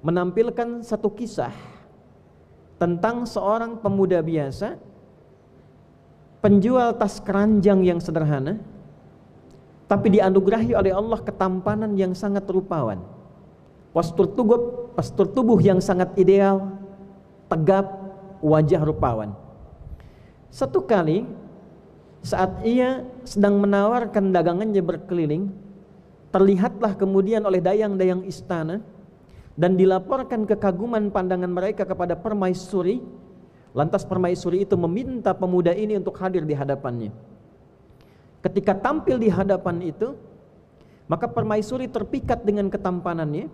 menampilkan satu kisah tentang seorang pemuda biasa, penjual tas keranjang yang sederhana, tapi dianugerahi oleh Allah ketampanan yang sangat rupawan, postur tubuh yang sangat ideal, tegap, wajah rupawan. Satu kali saat ia sedang menawarkan dagangannya berkeliling, terlihatlah kemudian oleh dayang-dayang istana dan dilaporkan kekaguman pandangan mereka kepada permaisuri. Lantas permaisuri itu meminta pemuda ini untuk hadir di hadapannya. Ketika tampil di hadapan itu, maka permaisuri terpikat dengan ketampanannya,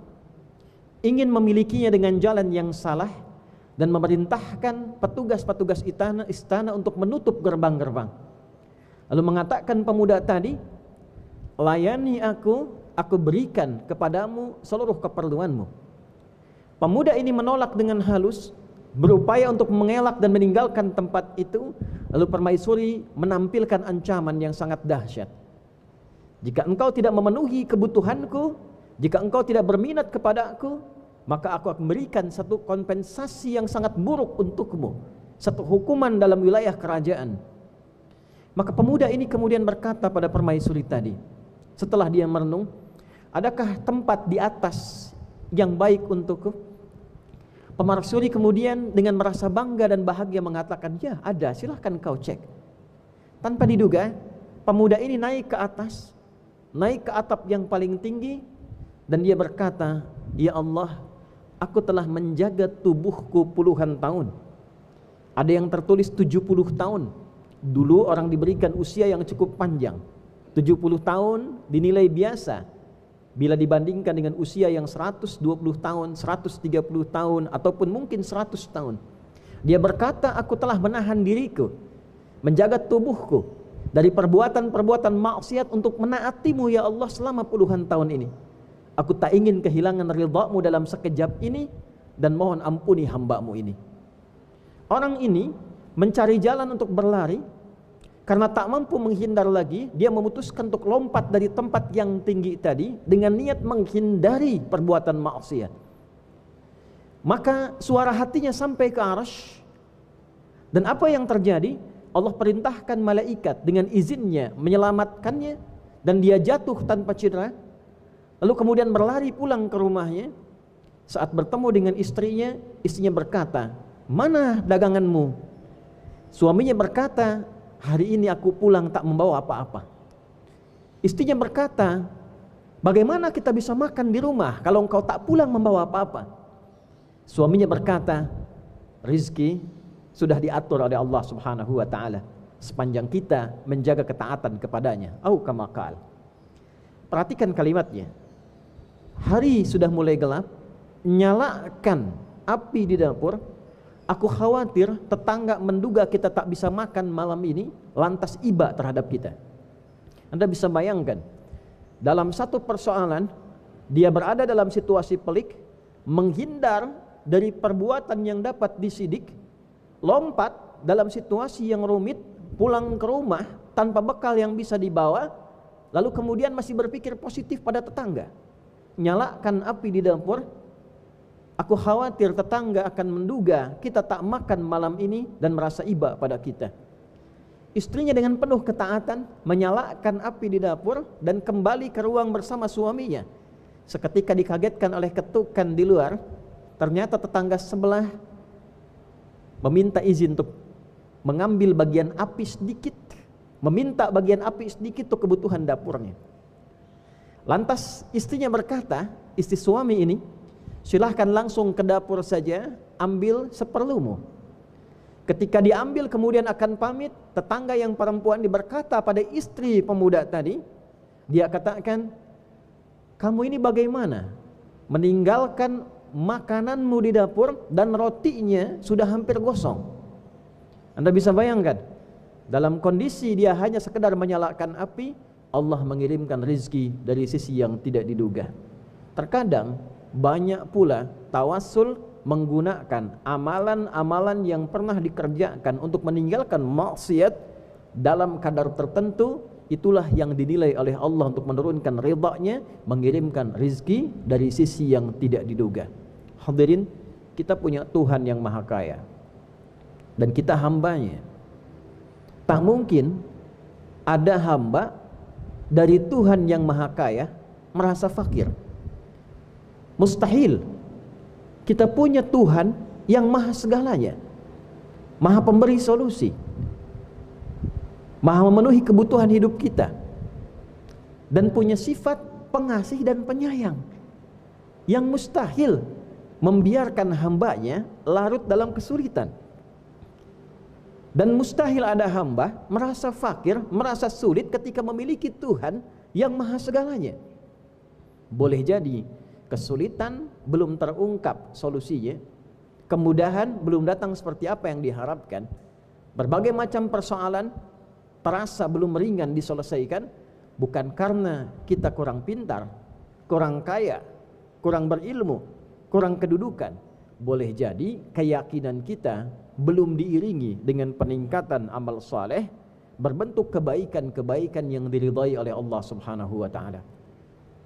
ingin memilikinya dengan jalan yang salah, dan memerintahkan petugas-petugas istana untuk menutup gerbang-gerbang. Lalu mengatakan pemuda tadi, layani aku berikan kepadamu seluruh keperluanmu. Pemuda ini menolak dengan halus, berupaya untuk mengelak dan meninggalkan tempat itu. Lalu permaisuri menampilkan ancaman yang sangat dahsyat. Jika engkau tidak memenuhi kebutuhanku, jika engkau tidak berminat kepadaku, maka aku akan berikan satu kompensasi yang sangat buruk untukmu, satu hukuman dalam wilayah kerajaan. Maka pemuda ini kemudian berkata pada permaisuri tadi, setelah dia merenung, adakah tempat di atas yang baik untukku? Permaisuri kemudian dengan merasa bangga dan bahagia mengatakan, ya ada, silahkan kau cek. Tanpa diduga, pemuda ini naik ke atas, naik ke atap yang paling tinggi, dan dia berkata, ya Allah, aku telah menjaga tubuhku puluhan tahun. Ada yang tertulis 70 tahun. Dulu orang diberikan usia yang cukup panjang. 70 tahun dinilai biasa bila dibandingkan dengan usia yang 120 tahun, 130 tahun, ataupun mungkin 100 tahun. Dia berkata, aku telah menahan diriku, menjaga tubuhku dari perbuatan-perbuatan maksiat untuk menaatimu ya Allah selama puluhan tahun ini. Aku tak ingin kehilangan ridha-Mu dalam sekejap ini, dan mohon ampuni hamba-Mu ini. Orang ini mencari jalan untuk berlari. Karena tak mampu menghindar lagi, dia memutuskan untuk lompat dari tempat yang tinggi tadi dengan niat menghindari perbuatan maksiat. Maka suara hatinya sampai ke arsy. Dan apa yang terjadi? Allah perintahkan malaikat dengan izinnya menyelamatkannya, dan dia jatuh tanpa cedera. Lalu kemudian berlari pulang ke rumahnya. Saat bertemu dengan istrinya berkata, mana daganganmu? Suaminya berkata, hari ini aku pulang tak membawa apa-apa. Istrinya berkata, bagaimana kita bisa makan di rumah kalau engkau tak pulang membawa apa-apa? Suaminya berkata, rizki sudah diatur oleh Allah Subhanahu wa ta'ala sepanjang kita menjaga ketaatan kepadanya. Au kama qala. Perhatikan kalimatnya. Hari sudah mulai gelap, nyalakan api di dapur. Aku khawatir tetangga menduga kita tak bisa makan malam ini, lantas iba terhadap kita. Anda bisa bayangkan, dalam satu persoalan, dia berada dalam situasi pelik, menghindar dari perbuatan yang dapat disidik, lompat dalam situasi yang rumit, pulang ke rumah tanpa bekal yang bisa dibawa, lalu kemudian masih berpikir positif pada tetangga. Nyalakan api di dapur. Aku khawatir tetangga akan menduga kita tak makan malam ini dan merasa iba pada kita. Istrinya dengan penuh ketaatan menyalakan api di dapur dan kembali ke ruang bersama suaminya. Seketika dikagetkan oleh ketukan di luar, ternyata tetangga sebelah meminta izin untuk mengambil bagian api sedikit, meminta bagian api sedikit untuk kebutuhan dapurnya. Lantas istrinya berkata, istri suami ini, silahkan langsung ke dapur saja, ambil seperlumu. Ketika diambil kemudian akan pamit, tetangga yang perempuan berkata pada istri pemuda tadi, dia katakan, kamu ini bagaimana? Meninggalkan makananmu di dapur dan rotinya sudah hampir gosong. Anda bisa bayangkan, dalam kondisi dia hanya sekedar menyalakan api, Allah mengirimkan rizki dari sisi yang tidak diduga. Terkadang banyak pula tawassul menggunakan amalan-amalan yang pernah dikerjakan untuk meninggalkan maksiat dalam kadar tertentu. Itulah yang dinilai oleh Allah untuk menurunkan ridha-Nya, mengirimkan rizki dari sisi yang tidak diduga. Hadirin, kita punya Tuhan yang maha kaya dan kita hambanya. Tak mungkin ada hamba dari Tuhan yang maha kaya merasa fakir. Mustahil. Kita punya Tuhan yang maha segalanya, maha pemberi solusi, maha memenuhi kebutuhan hidup kita, dan punya sifat pengasih dan penyayang yang mustahil membiarkan hambanya larut dalam kesulitan. Dan mustahil ada hamba merasa fakir, merasa sulit ketika memiliki Tuhan yang maha segalanya. Boleh jadi kesulitan belum terungkap solusinya, kemudahan belum datang seperti apa yang diharapkan, berbagai macam persoalan terasa belum ringan diselesaikan, bukan karena kita kurang pintar, kurang kaya, kurang berilmu, kurang kedudukan. Boleh jadi keyakinan kita belum diiringi dengan peningkatan amal saleh berbentuk kebaikan-kebaikan yang diridhai oleh Allah Subhanahu wa taala.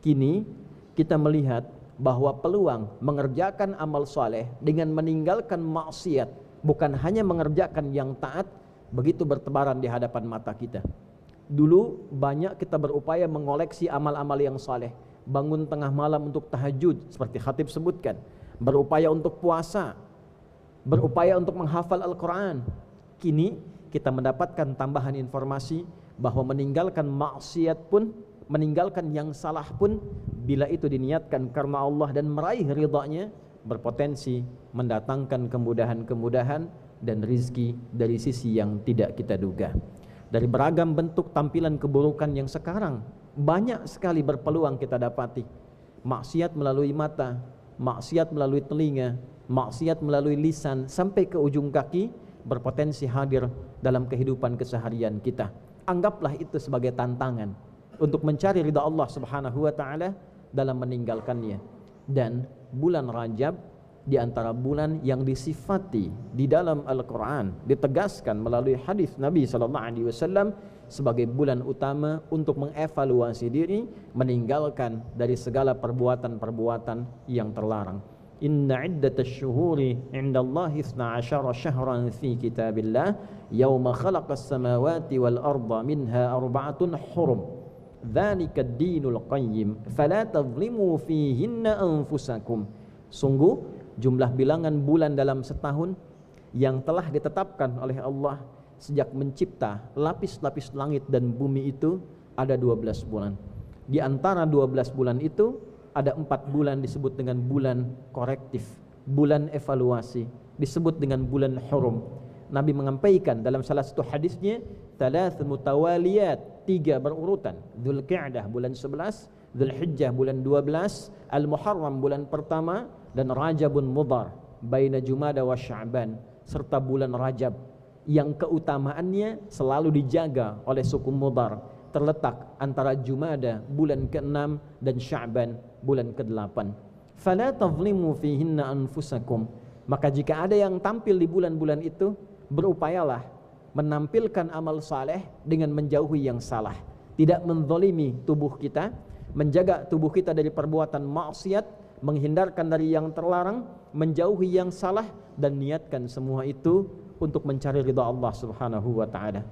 Kini kita melihat bahwa peluang mengerjakan amal saleh dengan meninggalkan maksiat, bukan hanya mengerjakan yang taat, begitu bertebaran di hadapan mata kita. Dulu banyak kita berupaya mengoleksi amal-amal yang saleh, bangun tengah malam untuk tahajud seperti khatib sebutkan, berupaya untuk puasa, berupaya untuk menghafal Al-Quran. Kini kita mendapatkan tambahan informasi bahwa meninggalkan maksiat pun, meninggalkan yang salah pun, bila itu diniatkan karena Allah dan meraih ridhanya, berpotensi mendatangkan kemudahan-kemudahan dan rizki dari sisi yang tidak kita duga. Dari beragam bentuk tampilan keburukan yang sekarang banyak sekali berpeluang kita dapati. Maksiat melalui mata, maksiat melalui telinga, maksiat melalui lisan, sampai ke ujung kaki berpotensi hadir dalam kehidupan keseharian kita. Anggaplah itu sebagai tantangan untuk mencari ridha Allah Subhanahu wa taala dalam meninggalkannya. Dan bulan Rajab di antara bulan yang disifati di dalam Al-Quran, ditegaskan melalui hadis Nabi SAW sebagai bulan utama untuk mengevaluasi diri, meninggalkan dari segala perbuatan-perbuatan yang terlarang. Inna iddatash syuhuri indallahi 12 syahran fi kitabillah yawma khalaqas samawati wal arda minha arba'atun hurum dzalika ad-dinul qayyim fala tadhlimu fihinna anfusakum. Sungguh jumlah bilangan bulan dalam setahun yang telah ditetapkan oleh Allah sejak mencipta lapis-lapis langit dan bumi itu ada 12 bulan. Di antara 12 bulan itu ada 4 bulan disebut dengan bulan korektif, bulan evaluasi, disebut dengan bulan hurum. Nabi menyampaikan dalam salah satu hadisnya, thalath mutawaliyat, 3 berurutan. Dzulqa'dah bulan 11, Dzulhijjah bulan 12, Al-Muharram bulan pertama, dan Rajabun Mudhar baina Jumada wa Sya'ban, serta bulan Rajab yang keutamaannya selalu dijaga oleh suku Mudhar, terletak antara Jumada bulan ke-6 dan Sya'ban bulan ke-8. Fala tadhlimu fihinna anfusakum. Maka jika ada yang tampil di bulan-bulan itu, berupayalah menampilkan amal saleh dengan menjauhi yang salah, tidak menzalimi tubuh kita, menjaga tubuh kita dari perbuatan maksiat, menghindarkan dari yang terlarang, menjauhi yang salah, dan niatkan semua itu untuk mencari ridha Allah Subhanahu wa taala.